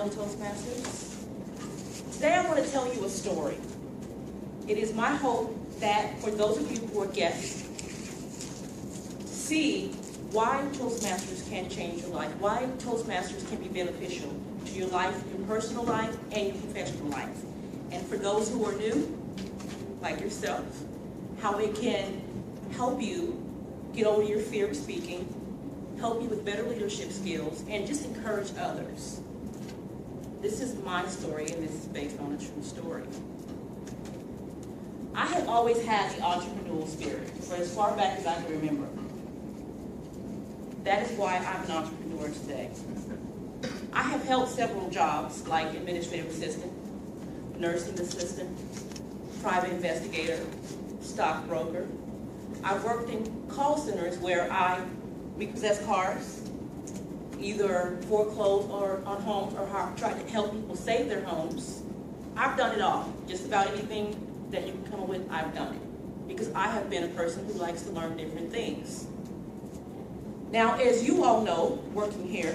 fellow Toastmasters. Today I want to tell you a story. It is my hope that for those of you who are guests, to see why Toastmasters can change your life, why Toastmasters can be beneficial to your life, your personal life, and your professional life. And for those who are new, like yourself, how it can help you get over your fear of speaking, help you with better leadership skills, and just encourage others. This is my story, and this is based on a true story. I have always had the entrepreneurial spirit for as far back as I can remember. That is why I'm an entrepreneur today. I have held several jobs like administrative assistant, nursing assistant, private investigator, stockbroker. I've worked in call centers where I repossess cars, either foreclose or on homes, or try to help people save their homes. I've done it all. Just about anything that you can come up with, I've done it. Because I have been a person who likes to learn different things. Now, as you all know, working here,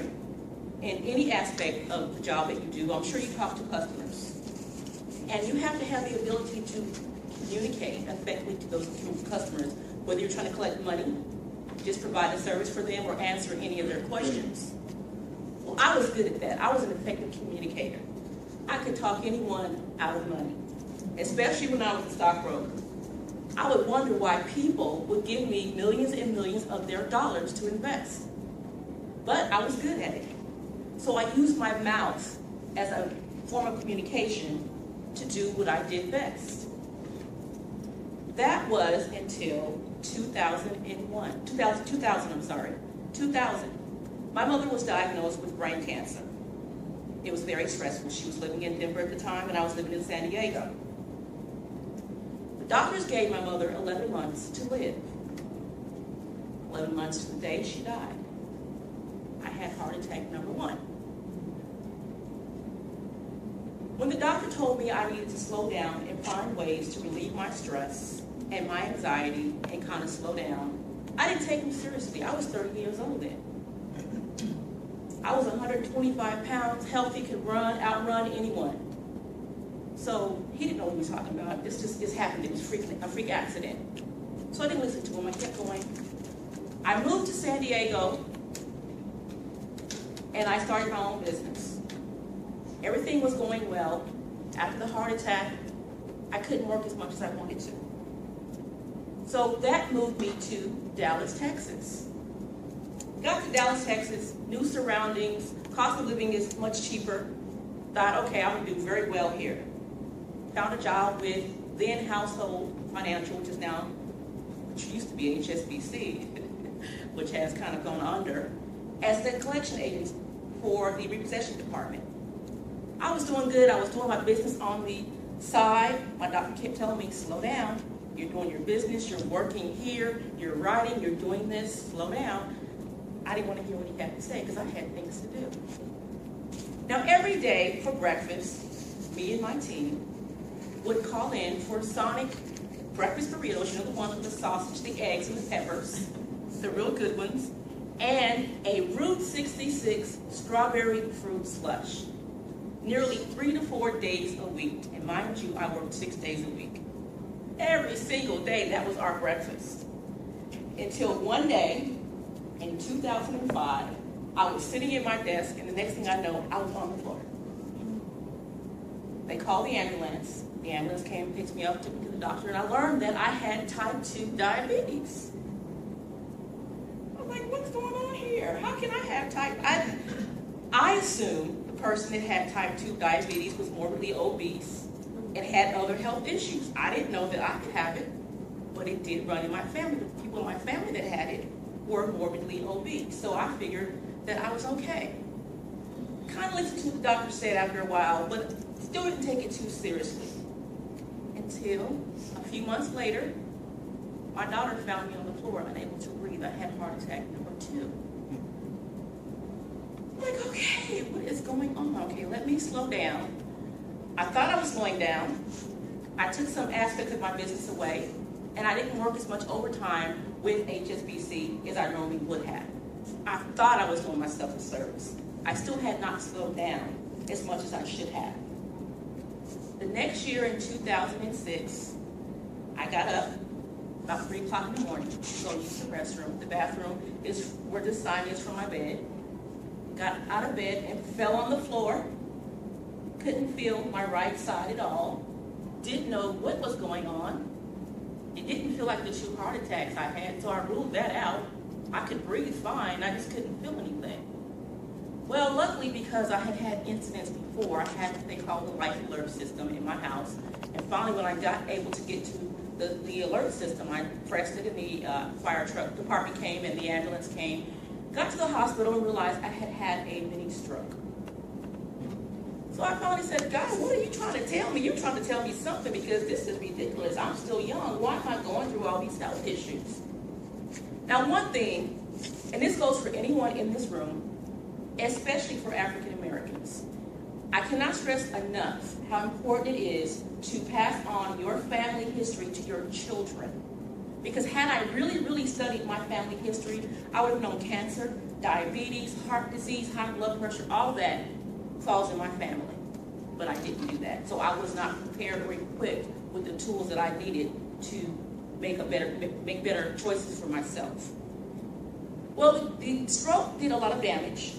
in any aspect of the job that you do, I'm sure you talk to customers. And you have to have the ability to communicate effectively to those customers, whether you're trying to collect money, just provide a service for them, or answer any of their questions. Well, I was good at that. I was an effective communicator. I could talk anyone out of money, especially when I was a stockbroker. I would wonder why people would give me millions and millions of their dollars to invest. But I was good at it. So I used my mouth as a form of communication to do what I did best. That was until 2000. My mother was diagnosed with brain cancer. It was very stressful. She was living in Denver at the time, and I was living in San Diego. The doctors gave my mother 11 months to live. 11 months to the day she died. I had heart attack number 1. When the doctor told me I needed to slow down and find ways to relieve my stress and my anxiety and kind of slow down, I didn't take him seriously. I was 30 years old then. I was 125 pounds, healthy, could outrun anyone. So he didn't know what he was talking about. This happened. It was a freak accident. So I didn't listen to him. I kept going. I moved to San Diego, and I started my own business. Everything was going well. After the heart attack, I couldn't work as much as I wanted to. So that moved me to Dallas, Texas. Got to Dallas, Texas, new surroundings, cost of living is much cheaper. Thought, okay, I'm gonna do very well here. Found a job with then Household Financial, which used to be HSBC, which has kind of gone under, as the collection agent for the repossession department. I was doing good. I was doing my business on the side. My doctor kept telling me, slow down. You're doing your business. You're working here. You're writing. You're doing this. Slow down. I didn't want to hear what he had to say because I had things to do. Now, every day for breakfast, me and my team would call in for Sonic breakfast burritos, you know, the ones with the sausage, the eggs, and the peppers, the real good ones, and a Route 66 strawberry fruit slush. Nearly 3 to 4 days a week. And mind you, I worked 6 days a week. Every single day, that was our breakfast. Until one day, in 2005, I was sitting at my desk, and the next thing I know, I was on the floor. They called the ambulance. The ambulance came and picked me up, took me to the doctor, and I learned that I had type 2 diabetes. I was like, what's going on here? How can I have I assumed the person that had type 2 diabetes was morbidly obese and had other health issues. I didn't know that I could have it, but it did run in my family. The people in my family that had it were morbidly obese, so I figured that I was okay. Kind of listened to what the doctor said after a while, but still didn't take it too seriously. Until a few months later, my daughter found me on the floor, unable to breathe. I had heart attack number 2. I'm like, okay, what is going on? Okay, let me slow down. I thought I was slowing down. I took some aspects of my business away, and I didn't work as much overtime with HSBC as I normally would have. I thought I was doing myself a service. I still had not slowed down. as much as I should have. The next year in 2006, I got up about 3 o'clock in the morning to go use the restroom. The bathroom is where the sign is from my bed. Got out of bed and fell on the floor. Couldn't feel my right side at all. Didn't know what was going on. It didn't feel like the 2 heart attacks I had, so I ruled that out. I could breathe fine, I just couldn't feel anything. Well, luckily, because I had had incidents before, I had what they call the life alert system in my house. And finally, when I got able to get to the alert system, I pressed it, and the fire truck department came and the ambulance came. Got to the hospital and realized I had had a mini stroke. So I finally said, God, what are you trying to tell me? You're trying to tell me something, because this is ridiculous. I'm still young. Why am I going through all these health issues? Now, one thing, and this goes for anyone in this room, especially for African Americans, I cannot stress enough how important it is to pass on your family history to your children. Because had I really, really studied my family history, I would have known cancer, diabetes, heart disease, high blood pressure, all that falls in my family. But I didn't do that. So I was not prepared or equipped with the tools that I needed to make better choices for myself. Well, the stroke did a lot of damage.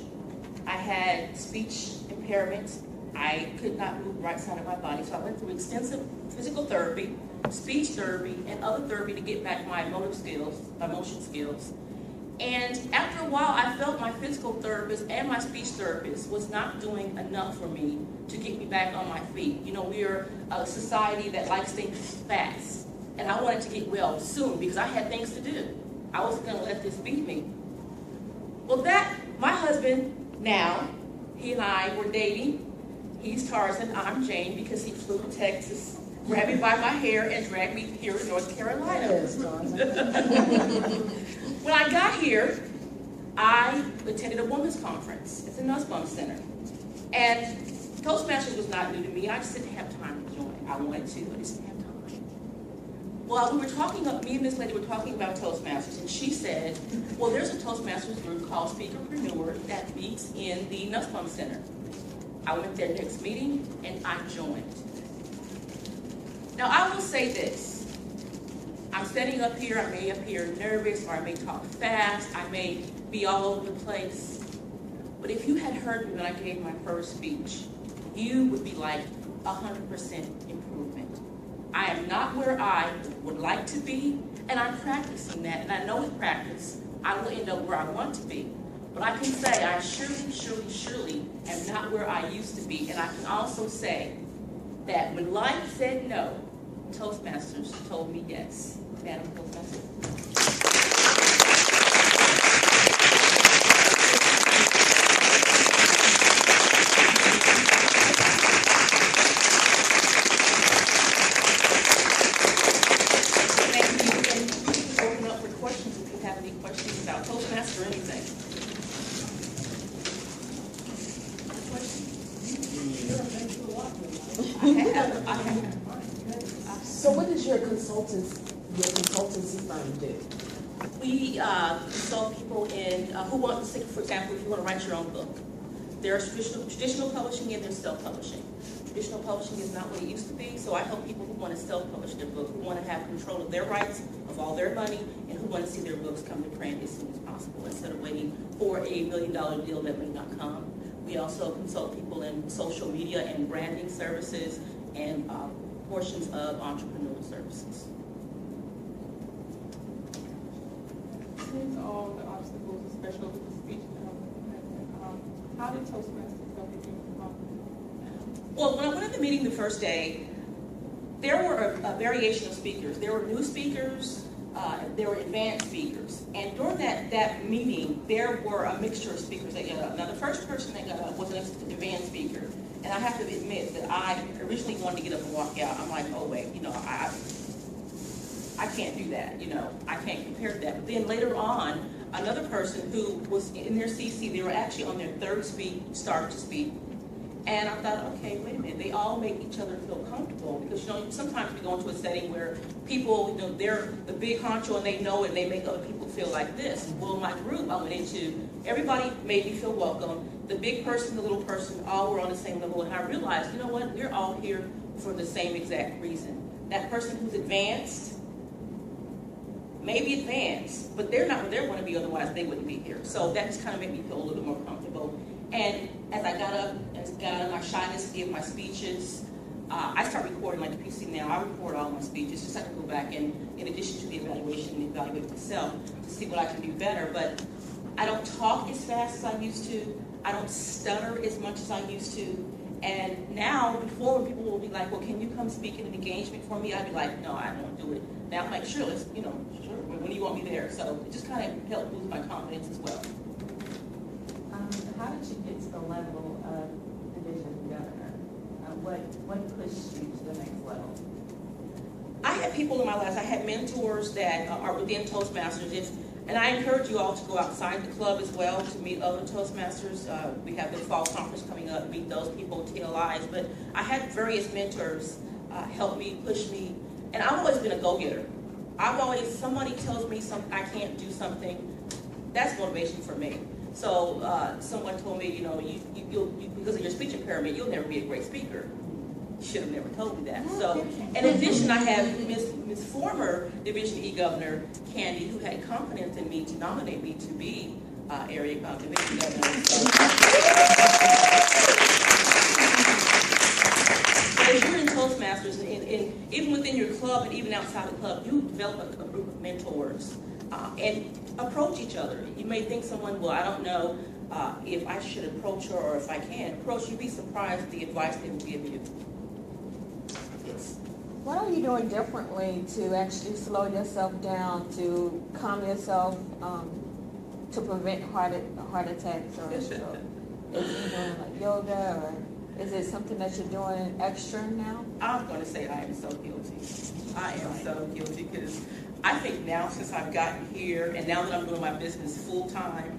I had speech impairment. I could not move the right side of my body, so I went through extensive physical therapy, speech therapy, and other therapy to get back my motion skills. And after a while, I felt my physical therapist and my speech therapist was not doing enough for me to get me back on my feet. You know, we're a society that likes things fast, and I wanted to get well soon because I had things to do. I wasn't going to let this beat me. Well, my husband now, he and I were dating. He's Tarzan, I'm Jane, because he flew to Texas, grabbed me by my hair, and dragged me here in North Carolina. Yes, Tarzan. When I got here, I attended a women's conference at the Nussbaum Center. And Toastmasters was not new to me. I just didn't have time to join. I wanted to, I just didn't have time. Well, we were talking, me and this lady were talking about Toastmasters, and she said, well, there's a Toastmasters group called Speakerpreneur that meets in the Nussbaum Center. I went there next meeting, and I joined. Now, I will say this. I'm standing up here, I may appear nervous, or I may talk fast, I may be all over the place. But if you had heard me when I gave my first speech, you would be like 100% improvement. I am not where I would like to be, and I'm practicing that, and I know with practice, I will end up where I want to be. But I can say I surely am not where I used to be, and I can also say that when life said no, Toastmasters told me yes. Madam Toastmaster. Open up for questions if you have any questions about Toastmasters or anything. I have. So what does your consultancy firm do? We consult people who want to, for example, if you want to write your own book. There's traditional publishing and there's self-publishing. Traditional publishing is not what it used to be, so I help people who want to self-publish their book, who want to have control of their rights, of all their money, and who want to see their books come to print as soon as possible, instead of waiting for a $1 million deal that may not come. We also consult people in social media and branding services and portions of entrepreneurial services. Since all the obstacles, especially with the speech, how did Toastmasters help you? Well, when I went to the meeting the first day, there were a variation of speakers. There were new speakers, there were advanced speakers. And during that meeting, there were a mixture of speakers that got up. Now, the first person that got up was an advanced speaker. And I have to admit that I originally wanted to get up and walk out. I'm like, oh, wait, you know, I can't do that, you know. I can't compare to that. But then later on, another person who was in their CC, they were actually on their third speak, started to speak. And I thought, okay, wait a minute, they all make each other feel comfortable, because, you know, sometimes we go into a setting where people, you know, they're the big honcho and they know it, and they make other people feel like this. Well, in my group, I went into, Everybody made me feel welcome. The big person, the little person, all were on the same level. And I realized, you know what? We're all here for the same exact reason. That person who's advanced may be advanced, but they're not where they want to be, otherwise they wouldn't be here. So that just kind of made me feel a little more comfortable. And as I got up and got out of my shyness to give my speeches, I start recording like the PC now. I record all my speeches just so I can go back and, in addition to the evaluation, and evaluate myself to see what I can do better. But I don't talk as fast as I used to. I don't stutter as much as I used to. And now, before, when people will be like, well, can you come speak in an engagement for me? I'd be like, no, I don't want to do it. Now I'm like, sure, let's, sure, when do you want me there? So it just kind of helped boost my confidence as well. How did you get to the level of division governor? What pushed you to the next level? I had people in my life, I had mentors that are within Toastmasters, and I encourage you all to go outside the club as well to meet other Toastmasters. We have the fall conference coming up, meet those people, TLIs, but I had various mentors help me, push me, and I've always been a go-getter. Somebody tells me something, I can't do something, that's motivation for me. So someone told me, you'll, because of your speech impairment, you'll never be a great speaker. Should have never told me that. So, in addition, I have Miss former Division E Governor Candy, who had confidence in me to nominate me to be area division governor. So, if you're in Toastmasters, and even within your club and even outside the club, you develop a group of mentors and approach each other. You may think someone, well, I don't know if I should approach her or if I can approach you. Be surprised at the advice they will give you. What are you doing differently to actually slow yourself down, to calm yourself, to prevent heart attacks? Or is you doing like yoga, or is it something that you're doing extra now? I'm going to say I am so guilty. I am so guilty because I think now since I've gotten here and now that I'm doing my business full time,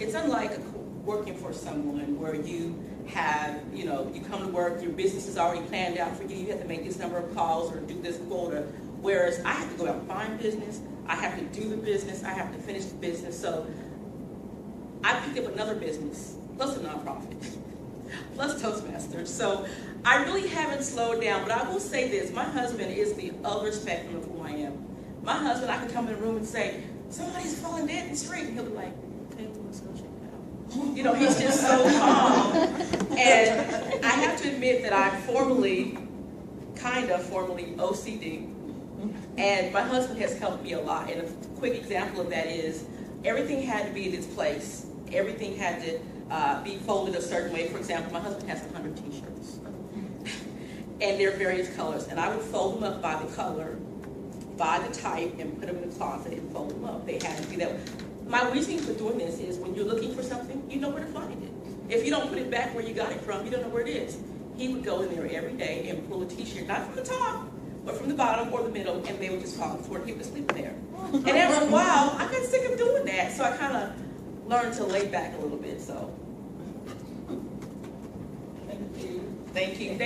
it's unlike working for someone where you have, you come to work, your business is already planned out for you, you have to make this number of calls or do this quota, whereas I have to go out and find business, I have to do the business, I have to finish the business. So I picked up another business, plus a nonprofit, plus Toastmasters. So I really haven't slowed down, but I will say this, my husband is the other spectrum of who I am. My husband, I can come in a room and say, somebody's falling dead in the street, and he'll be like, okay, let's go check it out. He's just so calm. And I have to admit that I'm formally OCD. And my husband has helped me a lot. And a quick example of that is everything had to be in its place. Everything had to be folded a certain way. For example, my husband has 100 t-shirts. And they're various colors. And I would fold them up by the color, by the type, and put them in the closet and fold them up. They had to be that way. My reasoning for doing this is when you're looking for something, you know where to find it. If you don't put it back where you got it from, you don't know where it is. He would go in there every day and pull a t-shirt, not from the top, but from the bottom or the middle, and they would just fall forward. He would sleep there. And after a while, I got sick of doing that, so I kind of learned to lay back a little bit. So, thank you. Thank you.